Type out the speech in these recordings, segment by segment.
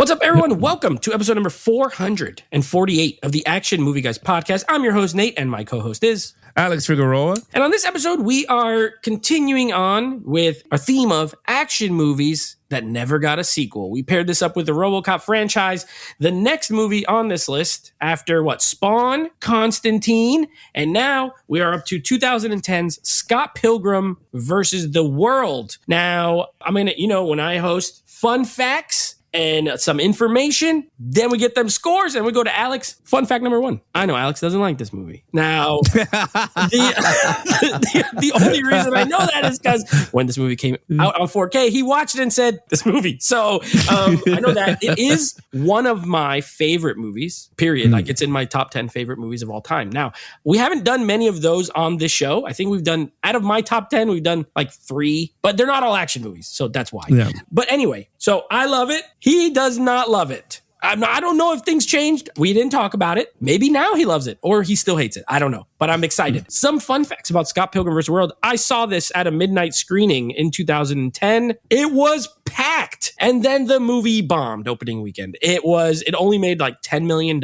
What's up, everyone? Welcome to episode number 448 of the Action Movie Guys podcast. I'm your host, Nate, and my co-host is Alex Figueroa. And on this episode, we are continuing on with our theme of action movies that never got a sequel. We paired this up with the RoboCop franchise. The next movie on this list after Spawn, Constantine, and now we are up to 2010's Scott Pilgrim versus the World. Now, I'm going to, when I host fun facts and some information, then we get them scores and we go to Alex. Fun fact number one. I know Alex doesn't like this movie. Now, the only reason I know that is because when this movie came out on 4K, he watched it and said, this movie. So I know that it is one of my favorite movies, period. Like it's in my top 10 favorite movies of all time. Now, we haven't done many of those on this show. I think we've done, out of my top 10, we've done like 3, but they're not all action movies. So that's why. Yeah. But anyway, so I love it. He does not love it. I don't know if things changed. We didn't talk about it. Maybe now he loves it or he still hates it. I don't know, but I'm excited. Some fun facts about Scott Pilgrim vs. World. I saw this at a midnight screening in 2010. It was packed. And then the movie bombed opening weekend. It only made like $10 million.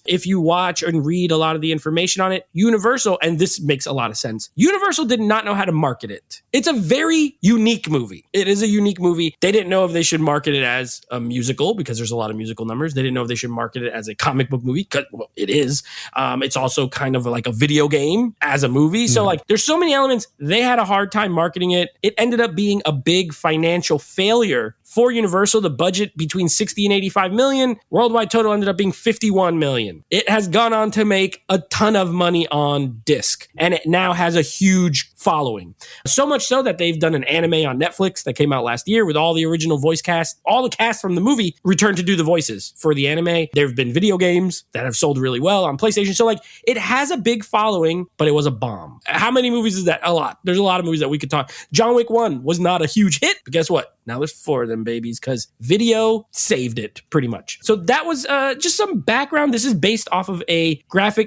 If you watch and read a lot of the information on it, Universal, and this makes a lot of sense, Universal did not know how to market it. It's a very unique movie. It is a unique movie. They didn't know if they should market it as a musical because there's a lot of musical numbers. They didn't know if they should market it as a comic book movie because, well, it is. It's also kind of like a video game as a movie. So there's so many elements. They had a hard time marketing it. It ended up being a big financial failure for Universal. The budget between 60 and 85 million. Worldwide total ended up being 51 million. It has gone on to make a ton of money on disc, and it now has a huge following. So much so that they've done an anime on Netflix that came out last year with all the original voice cast. All the cast from the movie returned to do the voices for the anime. There have been video games that have sold really well on PlayStation. So it has a big following, but it was a bomb. How many movies is that? A lot. There's a lot of movies that we could talk. John Wick 1 was not a huge hit, but guess what? Now there's 4 of them babies because video saved it pretty much. So that was just some background. This is based off of a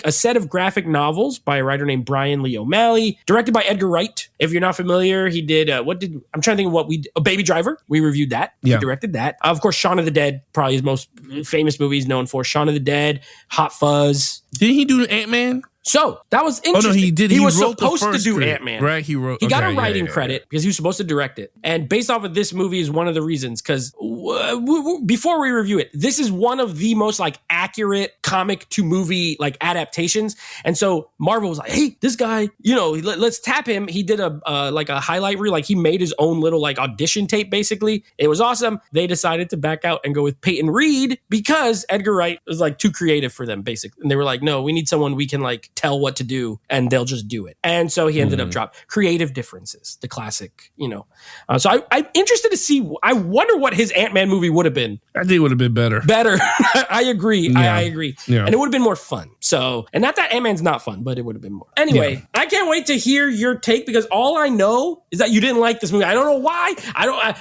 set of graphic novels by a writer named Brian Lee O'Malley, directed by Edgar Wright. If you're not familiar, he did, I'm trying to think of what Baby Driver. We reviewed that. Yeah. He directed that. Of course, Shaun of the Dead, probably his most famous movie he's known for. Shaun of the Dead, Hot Fuzz. Didn't he do Ant-Man? So that was interesting. Oh, no, he did. He was supposed to do Ant-Man. Right, he got a writing credit because he was supposed to direct it. And based off of this movie is one of the reasons, because before we review it, this is one of the most accurate comic to movie adaptations. And so Marvel was like, hey, this guy, let's tap him. He did a highlight reel. He made his own little audition tape, basically. It was awesome. They decided to back out and go with Peyton Reed because Edgar Wright was too creative for them, basically. And they were like, no, we need someone we can tell what to do and they'll just do it. And so he ended up dropping Creative Differences, the classic, So I'm interested to see, I wonder what his Ant-Man movie would have been. I think it would have been better. I agree. Yeah. I agree. Yeah. And it would have been more fun. So, and not that Ant-Man's not fun, but it would have been more. Anyway, I can't wait to hear your take because all I know is that you didn't like this movie. I don't know why.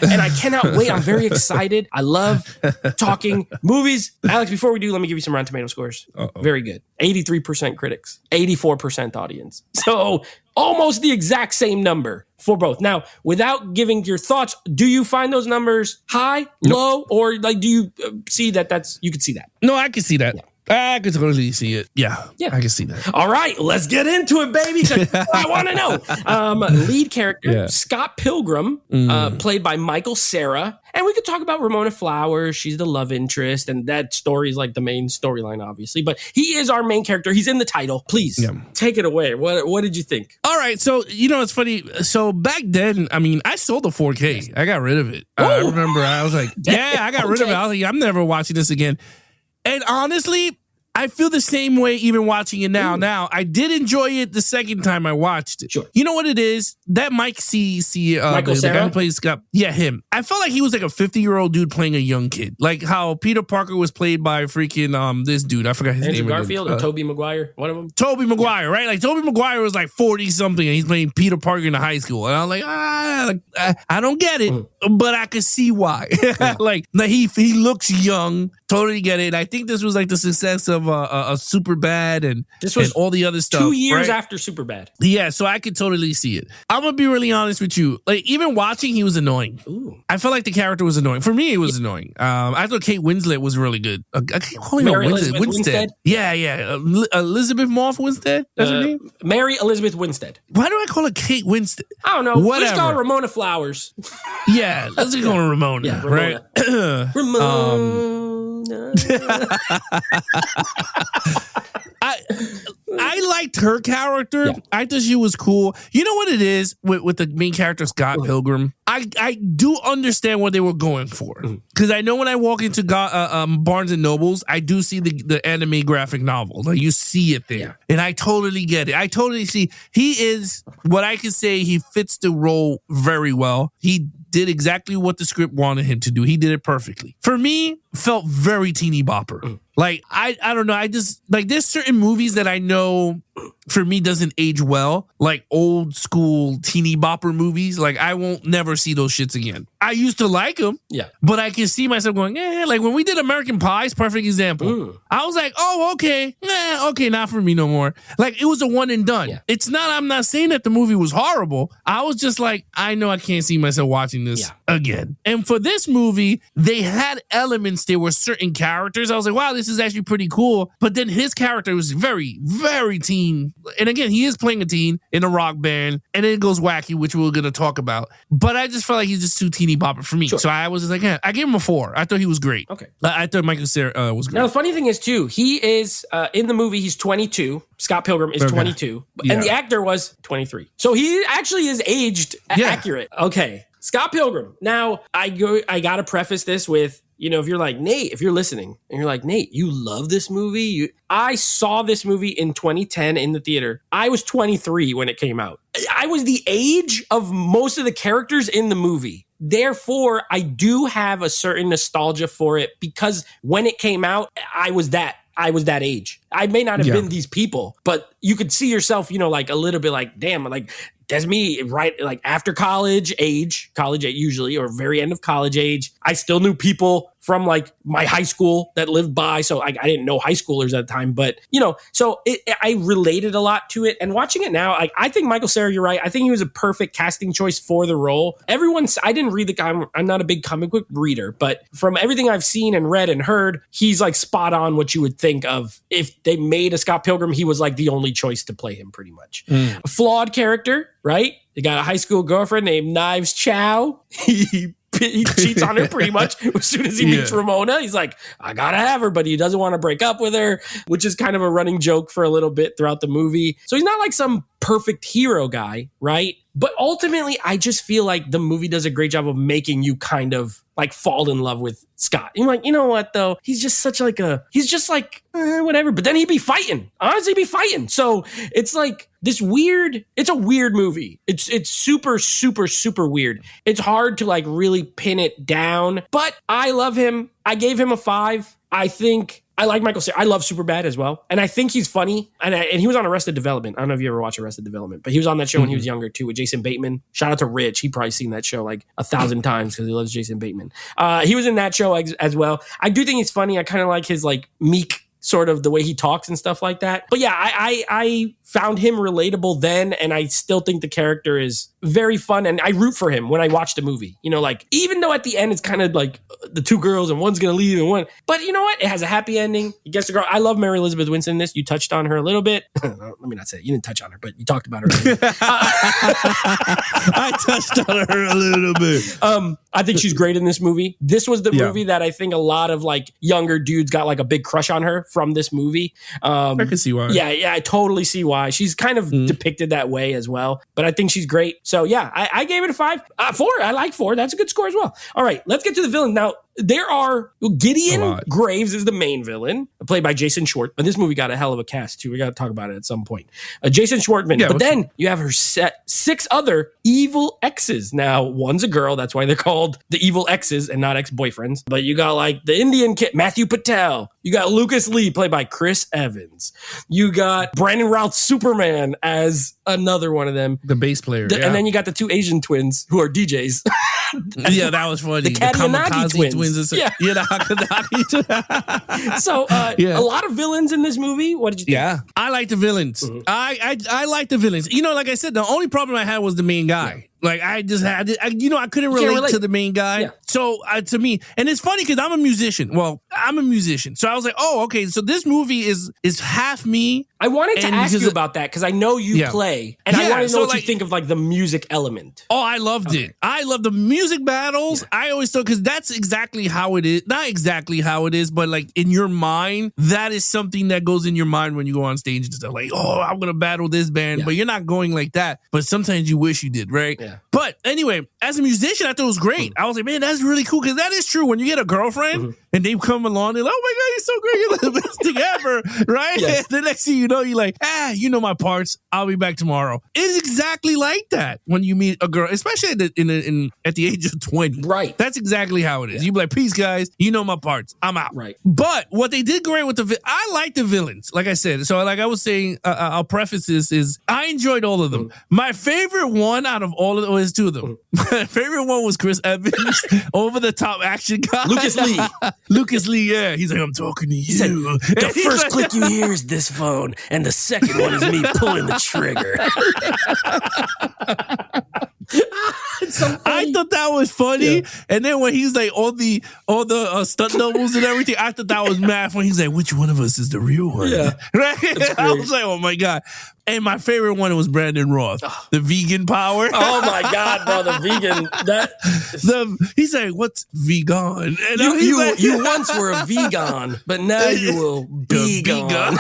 And I cannot wait. I'm very excited. I love talking movies. Alex, before we do, let me give you some Rotten Tomato scores. Uh-oh. Very good. 83% critics, 84% audience. So almost the exact same number for both. Now, without giving your thoughts, do you find those numbers high, low, or do you see that you could see that? No, I can see that. Yeah. I could totally see it. Yeah, I can see that. All right, let's get into it, baby. I want to know. Lead character, Scott Pilgrim, played by Michael Cera. And we could talk about Ramona Flowers. She's the love interest, and that story is the main storyline, obviously. But he is our main character. He's in the title. Please, take it away. What did you think? All right, so, it's funny. So back then, I sold the 4K. I got rid of it. I remember I was like, I got rid of it. I was like, I'm never watching this again. And honestly, I feel the same way even watching it now. Ooh. Now, I did enjoy it the second time I watched it. Sure. You know what it is? That Michael the guy who plays Scott. Yeah, him. I felt like he was a 50-year-old dude playing a young kid. Like how Peter Parker was played by freaking this dude. I forgot his name. Andrew Garfield or Tobey Maguire? One of them? Tobey Maguire, right? Tobey Maguire was 40-something and he's playing Peter Parker in high school. And I was like, I don't get it, but I could see why. Yeah. He looks young. Totally get it. I think this was the success of of a Superbad and all the other stuff. 2 years right? after Superbad. Yeah, so I could totally see it. I'm gonna be really honest with you. Like even watching, he was annoying. Ooh. I felt like the character was annoying. For me, it was annoying. I thought Kate Winslet was really good. I keep calling her Winstead. Yeah. Elizabeth Moss Winstead. That's her name. Mary Elizabeth Winstead. Why do I call her Kate Winstead? I don't know. Whatever. Let's call her Ramona Flowers. Yeah, let's just call her Ramona. Yeah, Ramona. Right? Ramona. I liked her character. Yeah. I thought she was cool. You know what it is with the main character, Scott Pilgrim? I do understand what they were going for. Because I know when I walk into Barnes & Nobles, I do see the anime graphic novel. Like you see it there. Yeah. And I totally get it. I totally see. He is, what I can say, he fits the role very well. He did exactly what the script wanted him to do. He did it perfectly. For me, felt very teeny bopper. Like, I don't know. I just, like, there's certain movies that I know for me doesn't age well. Like old school teeny bopper movies. Like, I won't never see those shits again. I used to like them. Yeah. But I can see myself going, like when we did American Pie's perfect example. I was like, oh, okay. Okay, not for me no more. Like, it was a one and done. Yeah. It's not, I'm not saying that the movie was horrible. I was just like, I know I can't see myself watching this again. And for this movie, they had elements. There were certain characters. I was like, wow, this is actually pretty cool. But then his character was very, very teen. And again, he is playing a teen in a rock band. And then it goes wacky, which we're going to talk about. But I just felt like he's just too teeny bopper for me. Sure. So I was just like, I gave him a 4. I thought he was great. Okay. I thought Michael Cera was great. Now, the funny thing is, too, he is, in the movie, he's 22. Scott Pilgrim is 22. Yeah. And the actor was 23. So he actually is aged accurate. Okay. Scott Pilgrim. Now, I got to preface this with, you know, if you're like, Nate, if you're listening, and you're like, Nate, you love this movie? I saw this movie in 2010 in the theater. I was 23 when it came out. I was the age of most of the characters in the movie. Therefore, I do have a certain nostalgia for it because when it came out, I was that age. I may not have been these people, but you could see yourself, you know, like a little bit like, damn, like that's me, right? Like after college age usually, or very end of college age. I still knew people from like my high school that lived by. So I didn't know high schoolers at the time, but you know, so I related a lot to it. And watching it now, I think Michael Cera, you're right. I think he was a perfect casting choice for the role. I didn't read I'm not a big comic book reader, but from everything I've seen and read and heard, he's like spot on what you would think of if they made a Scott Pilgrim. He was like the only choice to play him pretty much. A flawed character, right? They got a high school girlfriend named Knives Chow. He cheats on her pretty much as soon as he meets Ramona. He's like, I gotta have her, but he doesn't want to break up with her, which is kind of a running joke for a little bit throughout the movie. So he's not like some perfect hero guy, right? But ultimately, I just feel like the movie does a great job of making you kind of like fall in love with Scott. You're like, you know what though? He's just whatever. But then he'd be fighting. Honestly, he'd be fighting. So it's like it's a weird movie. It's super, super, super weird. It's hard to like really pin it down, but I love him. I gave him a 5. I think I like Michael Cera. I love Superbad as well. And I think he's funny. And he was on Arrested Development. I don't know if you ever watched Arrested Development, but he was on that show when he was younger too with Jason Bateman. Shout out to Rich. He probably seen that show like 1,000 times because he loves Jason Bateman. He was in that show as well. I do think he's funny. I kind of like his like meek sort of the way he talks and stuff like that. But yeah, I found him relatable then, and I still think the character is very fun, and I root for him when I watch the movie. You know, like, even though at the end it's kind of like the two girls and one's gonna leave and one, but you know what? It has a happy ending. He gets the girl. I love Mary Elizabeth Winstead in this. You touched on her a little bit. Let me not say it. You didn't touch on her, but you talked about her. I touched on her a little bit. I think she's great in this movie. This was the movie that I think a lot of like younger dudes got like a big crush on her from this movie. I can see why. Yeah, I totally see why. She's kind of depicted that way as well, but I think she's great. So yeah, I gave it a 5. 4. I like 4. That's a good score as well. All right, let's get to the villain now. There are Gideon Graves is the main villain, played by Jason Schwartzman. And this movie got a hell of a cast too. We got to talk about it at some point. Jason Schwartzman. But then you have her 6 other evil exes. Now, one's a girl. That's why they're called the evil exes and not ex-boyfriends. But you got like the Indian kid, Matthew Patel. You got Lucas Lee, played by Chris Evans. You got Brandon Routh Superman as another one of them. The bass player. And then you got the 2 Asian twins who are DJs. Yeah, that was funny. The Kamikaze twins. villains. Yeah. You know, So Yeah. a lot of villains in this movie. What did you think? yeah, I like the villains. I like the villains. You know, like I said, the only problem I had was the main guy. Like I just had, I couldn't relate to the main guy. Yeah. So to me, and it's funny because I'm a musician. Well, I'm a musician, so I was like, oh, okay. So this movie is half me. I wanted to And ask because you about that because I know you play, and I want to know what you think of like the music element. Oh, I loved it. I love the music battles. Yeah. I always thought, because that's exactly how it is. Not exactly how it is, but like in your mind, that is something that goes in your mind when you go on stage and stuff. Like, oh, I'm gonna battle this band, but you're not going like that. But sometimes you wish you did, right? Yeah. But anyway, as a musician, I thought it was great. I was like, man, that's really cool, because that is true. When you get a girlfriend and they come along, they're like, oh my God, you're so great, you're the best thing ever, right? Yes. The next thing you know, you're like, you know my parts. I'll be back tomorrow. It's exactly like that when you meet a girl, especially at the age of 20. Right. That's exactly how it is. You be like, peace, guys. You know my parts. I'm out. Right. But what they did great with I like the villains, like I said. So like I was saying, I'll preface this is I enjoyed all of them. My favorite one out of all of them is two of them. My favorite one was Chris Evans, over the top action guy. Lucas Lee. Lucas Lee, yeah. He's like, I'm talking to you. He said, the first click you hear is this phone, and the second one is me pulling the trigger. So I thought that was funny, and then when he's like all the stunt doubles and everything, I thought that was mad. When he's like, which one of us is the real one? Yeah, right. I was like, oh my God. And my favorite one was Brandon Roth, the vegan power. Oh my God, bro, the vegan. He's like, what's vegan? And you once were a vegan, but now you will be gone.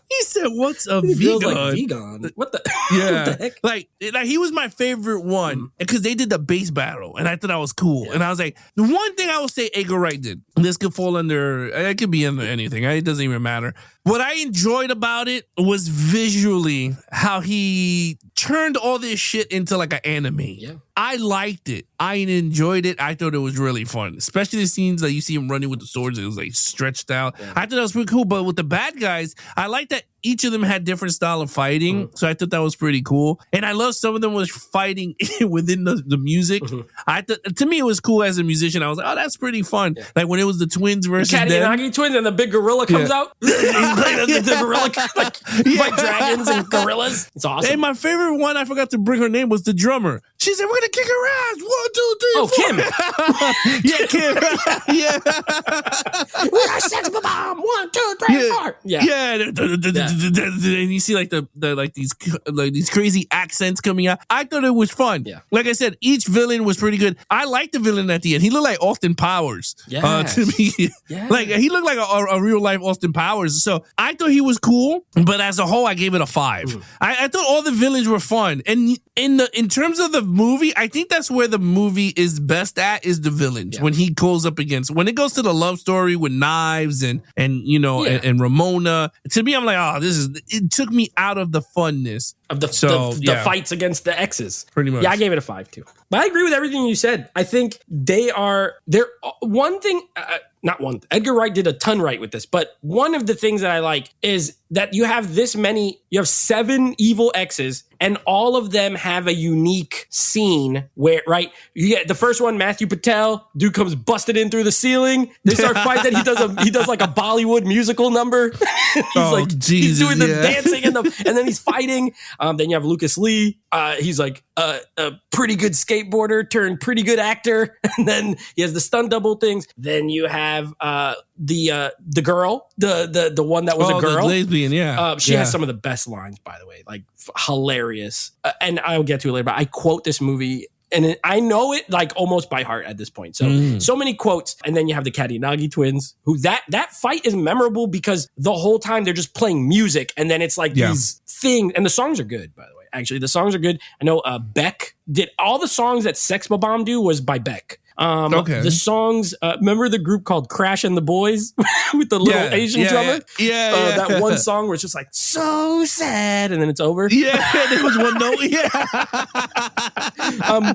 He said, "What's a vegan?" Like vegan. What the? Yeah, what the heck? Like he was my favorite one because they did the bass battle, and I thought that was cool. Yeah. And I was like, the one thing I will say Edgar Wright did. This could fall under. It could be under anything. It doesn't even matter. What I enjoyed about it was visually how he turned all this shit into like an anime. Yeah. I liked it. I enjoyed it. I thought it was really fun, especially the scenes that you see him running with the swords. It was like stretched out. Yeah. I thought that was pretty cool. But with the bad guys, I like that each of them had different style of fighting. So I thought that was pretty cool. And I love some of them was fighting within the music. I thought, to me, it was cool as a musician. I was like, oh, that's pretty fun. Yeah. Like when it was the twins versus Cat them. Nagi twins and the big gorilla comes out. the gorilla fight dragons and gorillas. It's awesome. And my favorite one, I forgot to bring her name, was the drummer. She said, we're going to kick her ass. 1, 2, 3, 4. Kim. Yeah, Kim. Yeah. We are sex bomb. 1, 2, 3, 4. Yeah. Yeah. And you see like these crazy accents coming out. I thought it was fun. Yeah. Like I said, each villain was pretty good. I liked the villain at the end. He looked like Austin Powers to me. Yes. Like he looked like a real life Austin Powers. So I thought he was cool, but as a whole, I gave it a 5. I thought all the villains were fun. And in terms of the movie, I think that's where the movie is best at, is the villains. When he goes up against, when it goes to the love story with Knives and and Ramona, to me, I'm like, oh, it took me out of the funness of the fights against the exes. Pretty much. Yeah, I gave it a 5 too. But I agree with everything you said. I think they're one thing. Not one. Edgar Wright did a ton right with this, but one of the things that I like is that you have you have 7 evil exes, and all of them have a unique scene where, right? You get the first one, Matthew Patel, dude comes busted in through the ceiling. They start fighting. He does like a Bollywood musical number. He's doing the dancing and then he's fighting. Then you have Lucas Lee. He's like a pretty good skateboarder turned pretty good actor. And then he has the stunt double things. Then you have the girl, the one that was a girl, the lesbian, she has some of the best lines, by the way, like hilarious. And I'll get to it later, but I quote this movie. And I know it like almost by heart at this point. So many quotes. And then you have the Katinagi twins, who that fight is memorable because the whole time they're just playing music. And then it's like these things. And the songs are good, by the way. Actually, the songs are good. I know Beck did all the songs that Sex Bomb do was by Beck. The songs, remember the group called Crash and the Boys with the little Asian drummer? That one song where it's just like, so sad, and then it's over. Yeah, there was one note. Yeah.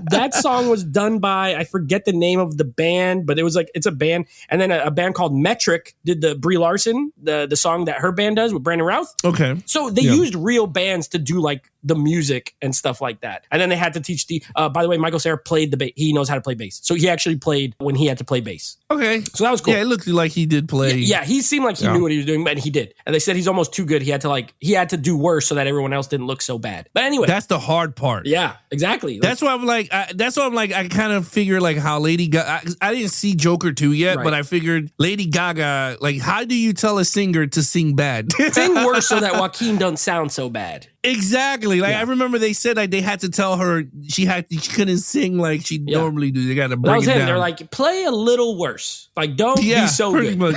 That song was done by, I forget the name of the band, but it's a band. And then a band called Metric did the Brie Larson, the song that her band does with Brandon Routh. Okay. So they used real bands to do like the music and stuff like that. And then they had to teach by the way, Michael Cera played the bass. He knows how to play bass. So he actually played when he had to play bass. Okay. So that was cool. Yeah, it looked like he did play. Yeah, he seemed like he knew what he was doing, and he did. And they said he's almost too good. He had to do worse so that everyone else didn't look so bad. But anyway, that's the hard part. Yeah, exactly. That's why I'm like. I kind of figure like how Lady Gaga. I didn't see Joker 2 yet, but I figured Lady Gaga. Like, how do you tell a singer to sing bad? Sing worse so that Joaquin don't sound so bad. Exactly. Like I remember they said like they had to tell her she couldn't sing like she normally do. They got to bring it down. They're like, play a little worse. Like, don't be so good. Much.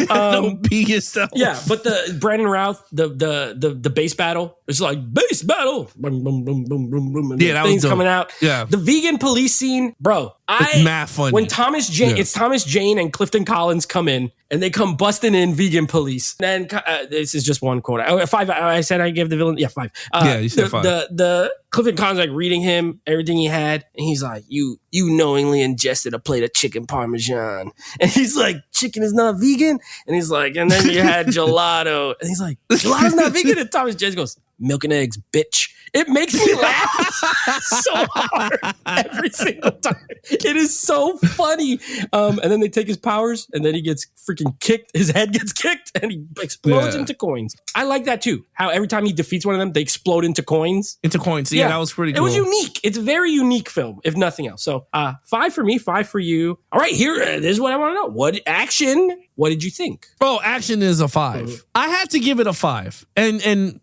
Don't be yourself. Yeah, but the Brandon Routh, the bass battle, it's like bass battle. Boom, boom, boom, boom, boom, boom. Yeah, things coming out. Yeah, the vegan police scene, bro. It's mad funny. When Thomas Jane and Clifton Collins come in and they come busting in vegan police. Then this is just one quote. 5. I said I give the villain 5. You said 5. The Clifton Collins like reading him everything he had, and he's like, "You knowingly ingested a plate of chicken parmesan," and he's like, "Chicken is not vegan," and he's like, and then you had gelato, and he's like, "Gelato's not vegan," and Thomas Jane goes, "Milk and eggs, bitch." It makes me laugh so hard every single time. It is so funny. And then they take his powers, and then he gets freaking kicked. His head gets kicked, and he explodes into coins. I like that too. How every time he defeats one of them, they explode into coins. Yeah, that was pretty cool. It was unique. It's a very unique film, if nothing else. So 5 for me, 5 for you. All right, here. This is what I want to know. What did you think? Oh, action is a 5. I had to give it a 5. And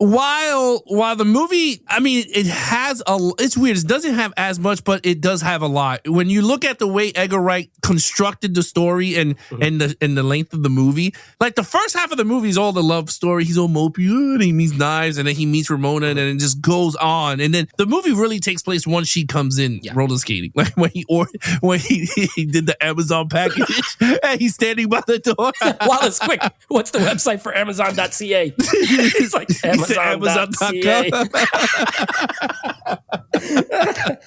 while the movie, I mean, it's weird. It doesn't have as much, but it does have a lot. When you look at the way Edgar Wright constructed the story and the length of the movie, like the first half of the movie is all the love story. He's all mopey, and he meets Knives, and then he meets Ramona, and then it just goes on. And then the movie really takes place once she comes in roller skating, like when he did the Amazon package, and he's standing by the door. Wallace, quick! What's the website for Amazon.ca? He's like Amazon.ca.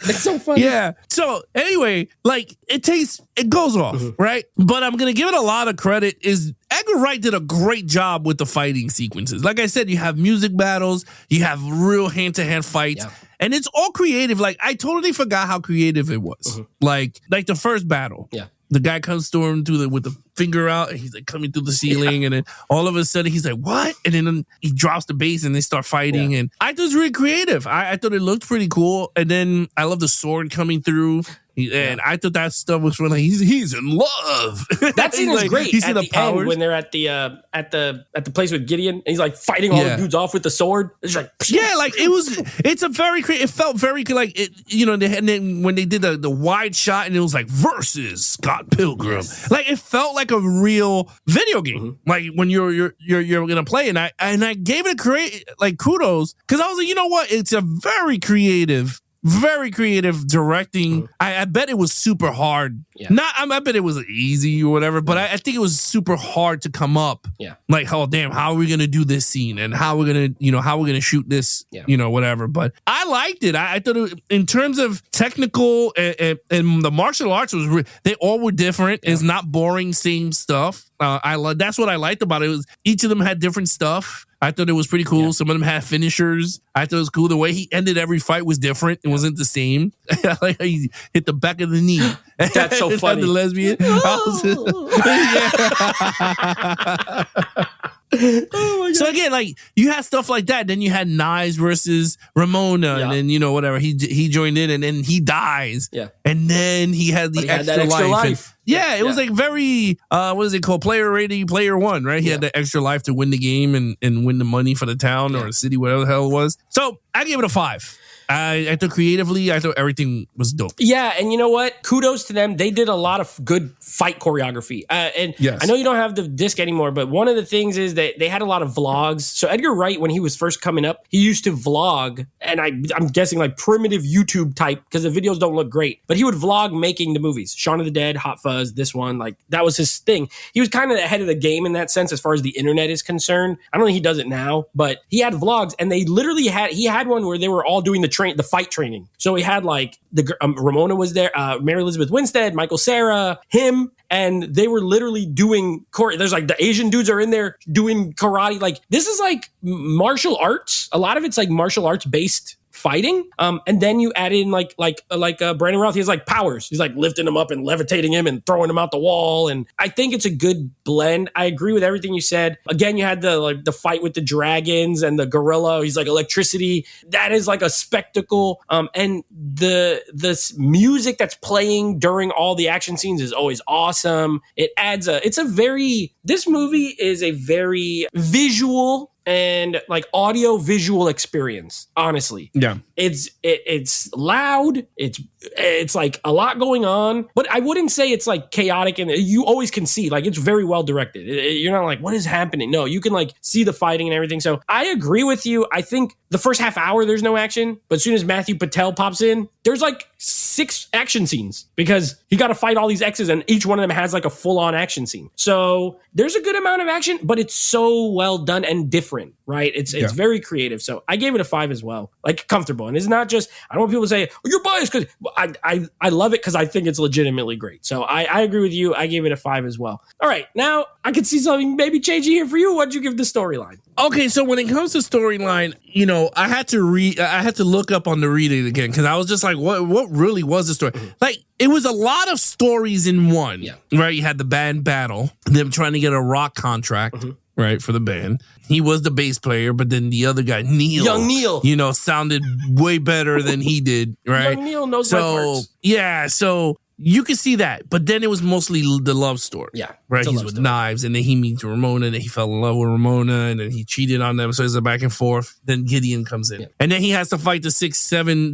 It's so funny. Yeah. So anyway, like it goes off, right? But I'm gonna give it a lot of credit. Is Edgar Wright did a great job with the fighting sequences. Like I said, you have music battles, you have real hand-to-hand fights, and it's all creative. Like I totally forgot how creative it was. Like the first battle. Yeah. The guy comes storming through with the finger out, and he's like coming through the ceiling, and then all of a sudden he's like, "What?" And then he drops the bass, and they start fighting. And I thought it was really creative. I thought it looked pretty cool. And then I love the sword coming through. And I thought that stuff was really he's in love. That scene is great. You see at the powers end when they're at the place with Gideon, and he's like fighting all the dudes off with the sword. It's like it felt very like it, and then when they did the wide shot, and it was like versus Scott Pilgrim, like it felt like a real video game, like when you're gonna play. And I gave it kudos, because I was like, you know what, it's a very creative directing. I bet it was super hard. I bet it was easy or whatever, but I think it was super hard to come up. Like, oh damn, how are we gonna do this scene, and how we're gonna shoot this, whatever. But I liked it. I thought in terms of technical and the martial arts they all were different. It's not boring, same stuff. That's what I liked about it. Was each of them had different stuff. I thought it was pretty cool. Some of them had finishers. I thought it was cool. The way he ended every fight was different. It wasn't the same. Like how he hit the back of the knee. That's so funny. The lesbian. Oh my God. So again, like you had stuff like that. Then you had Knives versus Ramona, and then whatever he joined in, and then he dies. And then he had the extra life. It was like very what is it called? Player ready, player one, right? He had the extra life to win the game and win the money for the town or the city, whatever the hell it was. So I gave it a 5. I thought creatively, I thought everything was dope. Yeah, and you know what? Kudos to them. They did a lot of good fight choreography. And I know you don't have the disc anymore, but one of the things is that they had a lot of vlogs. So Edgar Wright, when he was first coming up, he used to vlog, and I'm guessing like primitive YouTube type, because the videos don't look great, but he would vlog making the movies. Shaun of the Dead, Hot Fuzz, this one, like that was his thing. He was kind of ahead of the game in that sense as far as the internet is concerned. I don't think he does it now, but he had vlogs, and they literally had one where they were all doing the fight training. So he had like Ramona was there, Mary Elizabeth Winstead, Michael Cera, him, and they were literally doing there's like the Asian dudes are in there doing karate. Like this is like martial arts. A lot of it's like martial arts based fighting. And then you add in like Brandon Routh, he has like powers. He's like lifting him up and levitating him and throwing him out the wall. And I think it's a good blend. I agree with everything you said. Again, you had the fight with the dragons and the gorilla. He's like electricity. That is like a spectacle. And the music that's playing during all the action scenes is always awesome. This movie is a very visual and like audio visual experience, honestly. Yeah. It's loud. It's like a lot going on, but I wouldn't say it's like chaotic, and you always can see like it's very well directed. You're not like, what is happening? No, you can like see the fighting and everything. So I agree with you. I think the first half hour, there's no action, but as soon as Matthew Patel pops in, there's like 6 action scenes because he got to fight all these X's and each one of them has like a full on action scene. So there's a good amount of action, but it's so well done and different, right? It's very creative. So I gave it a 5 as well, like comfortable. And it's not just, I don't want people to say, oh, you're biased, because I love it because I think it's legitimately great. So I agree with you. I gave it a 5 as well. All right, now I can see something maybe changing here for you. What'd you give the storyline? Okay, so when it comes to storyline, I had to look up on the reading again because I was just like, what really was the story? Mm-hmm. Like, it was a lot of stories in one, right? You had the band battle, them trying to get a rock contract, right, for the band. He was the bass player, but then the other guy, Young Neil, sounded way better than he did, right? Young Neil knows my parts. Yeah, so you could see that, but then it was mostly the love story. Yeah. Right? He's with knives, and then he meets Ramona, and then he fell in love with Ramona, and then he cheated on them, so it's a back and forth. Then Gideon comes in. Yeah. And then he has to fight the seven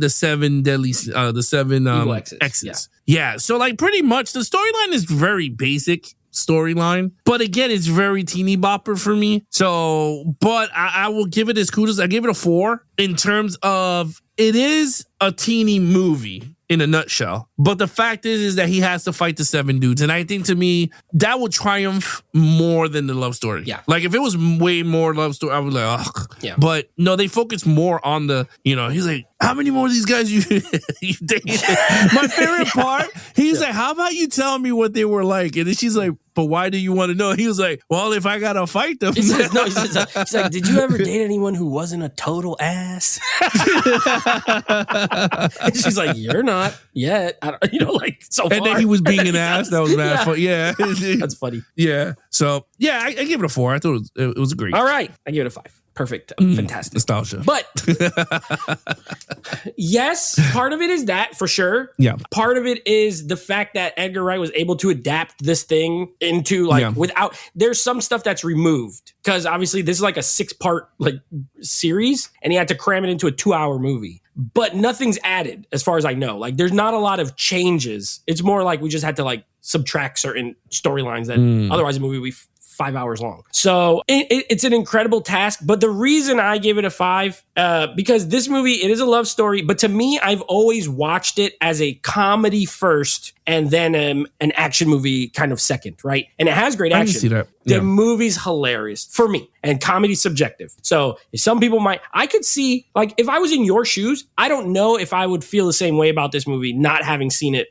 evil X's. Yeah, so like pretty much the storyline is very basic storyline, but again, it's very teeny bopper for me. So, but I will give it as kudos. I give it a 4 in terms of it is a teeny movie in a nutshell. But the fact is that he has to fight the 7 dudes. And I think to me, that would triumph more than the love story. Yeah. Like if it was way more love story, I would be like, ugh. Yeah. But no, they focus more on the, he's like, how many more of these guys you dated? My favorite part, he's like, how about you tell me what they were like? And then she's like, but why do you want to know? He was like, well, if I got to fight them. He's like, did you ever date anyone who wasn't a total ass? And she's like, you're not yet. So far. And then he was being an ass. That was bad. Fun. Yeah. That's funny. Yeah. So, yeah, I give it a 4. I thought it was great. All right. I give it a 5. Perfect. Fantastic. Nostalgia. But yes, part of it is that for sure. Yeah. Part of it is the fact that Edgar Wright was able to adapt this thing into without, there's some stuff that's removed because obviously this is like a 6-part series and he had to cram it into a 2-hour movie. But nothing's added as far as I know. Like there's not a lot of changes. It's more like we just had to subtract certain storylines that otherwise the movie would be 5 hours long. So it's an incredible task. But the reason I give it a 5, because this movie, it is a love story. But to me, I've always watched it as a comedy first and then an action movie kind of second, right? And it has great action. I can see that. Yeah. The movie's hilarious for me, and comedy's subjective. So some people I could see, if I was in your shoes, I don't know if I would feel the same way about this movie, not having seen it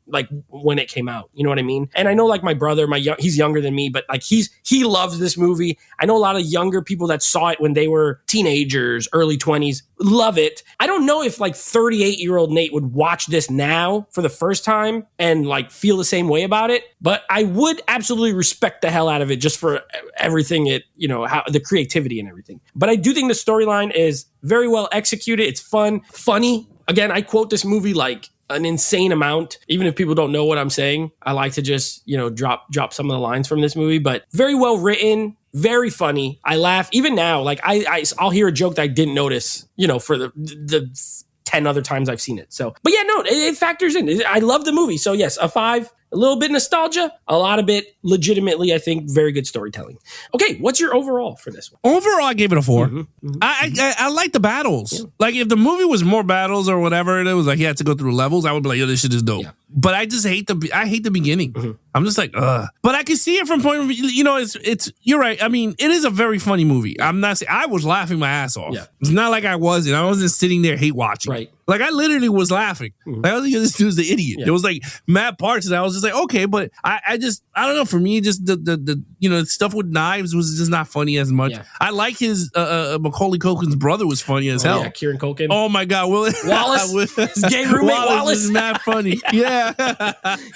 when it came out. You know what I mean? And I know my brother, he's younger than me, but he loves this movie. I know a lot of younger people that saw it when they were teenagers, early 20s, love it. I don't know if 38-year-old Nate would watch this now for the first time and feel the same way about it, but I would absolutely respect the hell out of it just for everything how the creativity and everything. But I do think the storyline is very well executed. It's fun, funny. Again, I quote this movie an insane amount. Even if people don't know what I'm saying, I like to just, drop some of the lines from this movie, but very well written, very funny. I laugh even now. I'll hear a joke that I didn't notice, for the 10 other times I've seen it. So, but yeah, no, it factors in. I love the movie. So yes, a 5. A little bit nostalgia, a lot of it legitimately, I think, very good storytelling. Okay, what's your overall for this one? Overall, I gave it a 4. I like the battles. Yeah. If the movie was more battles or whatever, it was he had to go through levels, I would be like, yo, this shit is dope. Yeah. But I just hate the beginning. Mm-hmm. I'm just like, ugh. But I can see it from point of view, it's you're right. I mean, it is a very funny movie. I'm not saying, I was laughing my ass off. Yeah. It's not like I wasn't sitting there hate watching. Right. I literally was laughing. Mm-hmm. I was like, this dude's the idiot. Yeah. It was mad parts, and I was just like, okay, but I don't know. For me, just the stuff with knives was just not funny as much. Yeah. I like his Macaulay Culkin's brother was funny as hell. Yeah, Kieran Culkin. Oh my God, Wallace, his gay roommate Wallace. is mad funny. Yeah.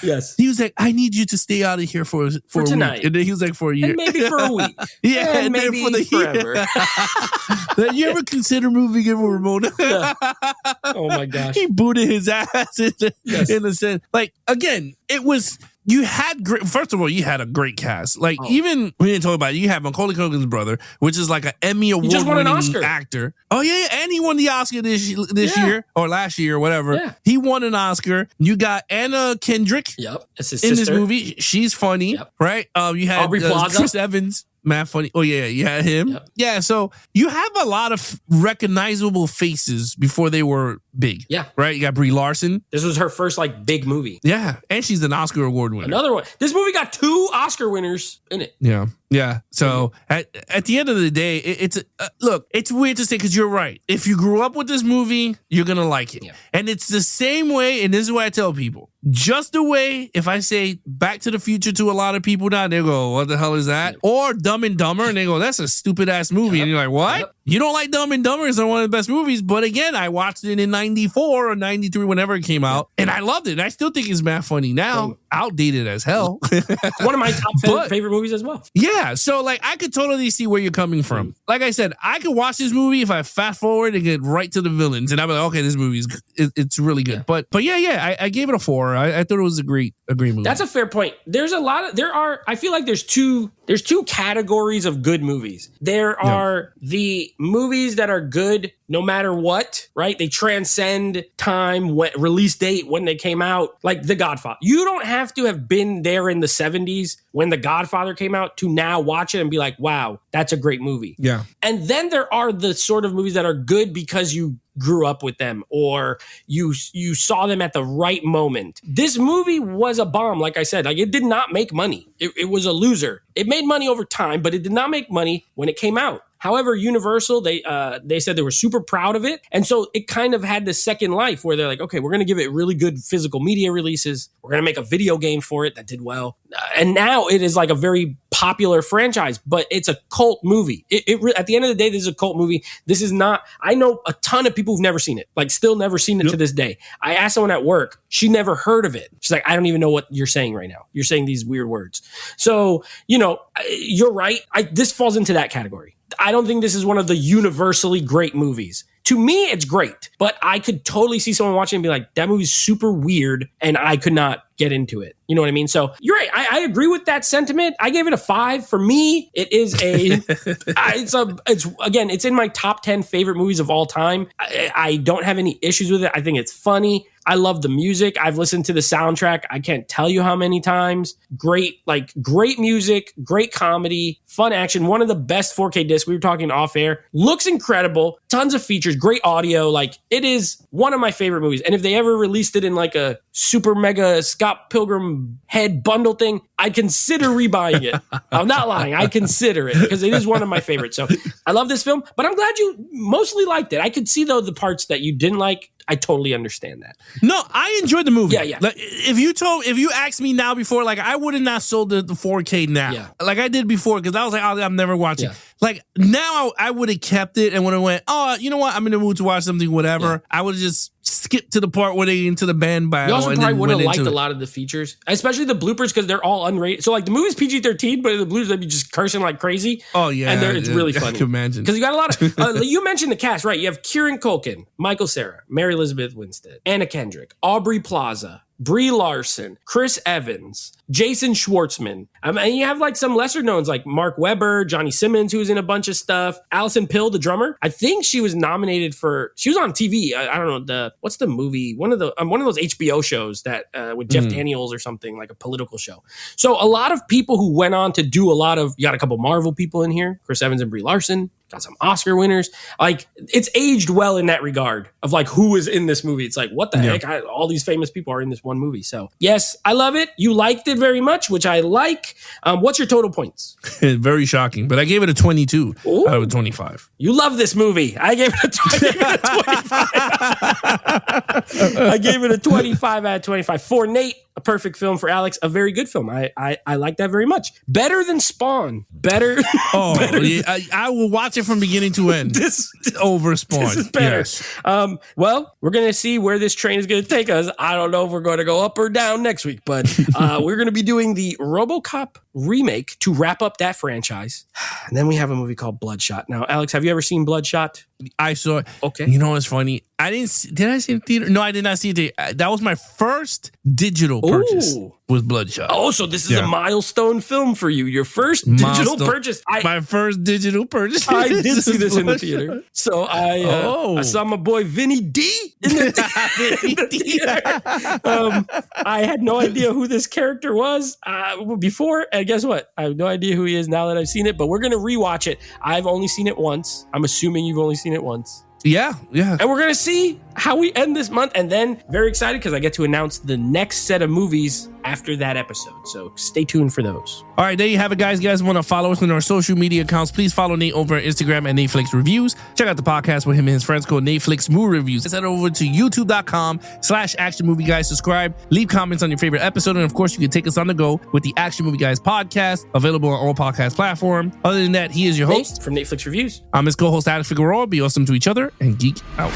Yes. He was like, I need you to stay out of here for a tonight. week. And then he was like, for a year. And maybe for a week. Yeah, and maybe for the forever. Did you ever consider moving in with Ramona? Yeah. Oh my gosh. He booted his ass in the sense. Like, again, it was... You had first of all, you had a great cast. Like even we didn't talk about it, you have Macaulay Culkin's brother, which is like an Emmy award-winning actor. Oh yeah, and he won the Oscar this year or last year or whatever. Yeah. He won an Oscar. You got Anna Kendrick. Yep, that's his in sister. this movie. She's funny, right? You had Aubrey Plaza. Chris Evans. Mad funny. Oh, yeah, you had him. Yep. Yeah, so you have a lot of recognizable faces before they were big. Yeah. Right? You got Brie Larson. This was her first, big movie. Yeah, and she's an Oscar award winner. Another one. This movie got 2 Oscar winners in it. Yeah. Yeah. So at the end of the day, look, it's weird to say because you're right. If you grew up with this movie, you're going to like it. Yeah. And it's the same way, and this is what I tell people. Just the way, if I say Back to the Future to a lot of people now, they go, what the hell is that? Or Dumb and Dumber, and they go, that's a stupid ass movie. And you're like, what? Yep. You don't like Dumb and Dumber? It's not one of the best movies. But again, I watched it in 94 or 93, whenever it came out, and I loved it. And I still think it's mad funny now. Outdated as hell. One of my top favorite movies as well. Yeah. So I could totally see where you're coming from. Like I said, I could watch this movie if I fast forward and get right to the villains, and I'd be like, okay, this movie it's really good. Yeah. But yeah, I gave it a 4. I thought it was a great movie. That's a fair point. I feel like there's two categories of good movies. There are the movies that are good no matter what, right? They transcend time, release date, when they came out, like The Godfather. You don't have to have been there in the 70s when The Godfather came out to now watch it and be like, wow, that's a great movie. Yeah. And then there are the sort of movies that are good because you grew up with them or you saw them at the right moment. This movie was a bomb, like I said. It did not make money. It was a loser. It made money over time, but it did not make money when it came out. However, Universal, they said they were super proud of it. And so it kind of had this second life where they're like, okay, we're going to give it really good physical media releases. We're going to make a video game for it that did well. And now it is like a very popular franchise, but it's a cult movie. At the end of the day, this is a cult movie. This is not, I know a ton of people who've never seen it, still never seen it to this day. I asked someone at work, she never heard of it. She's like, I don't even know what you're saying right now. You're saying these weird words. So, you're right. This falls into that category. I don't think this is one of the universally great movies. To me, it's great, but I could totally see someone watching and be like, that movie's super weird, and I could not get into it. You know what I mean? So you're right. I agree with that sentiment. I gave it a 5. For me, it is it's in my top 10 favorite movies of all time. I don't have any issues with it. I think it's funny. I love the music. I've listened to the soundtrack. I can't tell you how many times. Great music, great comedy, fun action. One of the best 4K discs. We were talking off air. Looks incredible. Tons of features, great audio. It is one of my favorite movies. And if they ever released it in a super mega Scott Pilgrim head bundle thing, I'd consider rebuying it. I'm not lying. I consider it because it is one of my favorites. So I love this film, but I'm glad you mostly liked it. I could see, though, the parts that you didn't like. I totally understand that. No, I enjoyed the movie. Yeah. If you asked me now before, I would have not sold the 4K now, like I did before, because I was like, I'm never watching. Yeah. Now I would have kept it and would have went, oh, you know what? I'm in the mood to watch something, whatever. Yeah. I would have just skipped to the part where they get into the band battle. You also probably would have liked a lot of the features, especially the bloopers, because they're all unrated. So the movie's PG-13, but the bloopers they'd be just cursing like crazy. Oh yeah, and it's really funny. I can imagine, because you got a lot of. You mentioned the cast, right? You have Kieran Culkin, Michael Cera, Mary Elizabeth Winstead, Anna Kendrick, Aubrey Plaza, Brie Larson, Chris Evans, Jason Schwartzman. And you have some lesser knowns like Mark Webber, Johnny Simmons, who was in a bunch of stuff. Allison Pill, the drummer. I think she was nominated she was on TV. I don't know what's the movie? One of those HBO shows that with Jeff Daniels or something, like a political show. So a lot of people who went on to do you got a couple Marvel people in here, Chris Evans and Brie Larson. got some Oscar winners. Like, it's aged well in that regard of like who is in this movie. It's like, what the heck? All these famous people are in this one movie. So yes, I love it. You liked it very much, which I like. What's your total points? Very shocking, but I gave it a 22 out of 25. You love this movie. I gave it a 25. I gave it a 25 out of 25. For Nate, a perfect film. For Alex, a very good film. I like that very much. Better than Spawn. Better. Oh, better yeah, I will watch it from beginning to end. This over Spawn. This is better. Yes. Well, we're going to see where this train is going to take us. I don't know if we're going to go up or down next week, but we're going to be doing the RoboCop remake to wrap up that franchise. And then we have a movie called Bloodshot. Now, Alex, have you ever seen Bloodshot? I saw it. Okay. You know what's funny? Did I see it in theater? No, I did not see it. That was my first digital purchase. Was Bloodshot. Oh, so this is a milestone film for you. Your first digital purchase. My first digital purchase. I did see this in the theater. So I saw my boy Vinny D in the theater. I had no idea who this character was before. And guess what? I have no idea who he is now that I've seen it, but we're going to rewatch it. I've only seen it once. I'm assuming you've only seen it once. Yeah. And we're going to see how we end this month. And then very excited because I get to announce the next set of movies after that episode. So stay tuned for those. All right, there you have it, guys. You guys want to follow us on our social media accounts, please follow Nate over on Instagram at Netflix Reviews. Check out the podcast with him and his friends called Netflix Movie Reviews. Head over to youtube.com/Action Movie Guys. Subscribe, leave comments on your favorite episode. And of course, you can take us on the go with the Action Movie Guys podcast, available on all podcast platforms. Other than that, he is your host Nate from Netflix Reviews. I'm his co-host, Alex Figueroa. Be awesome to each other and geek out.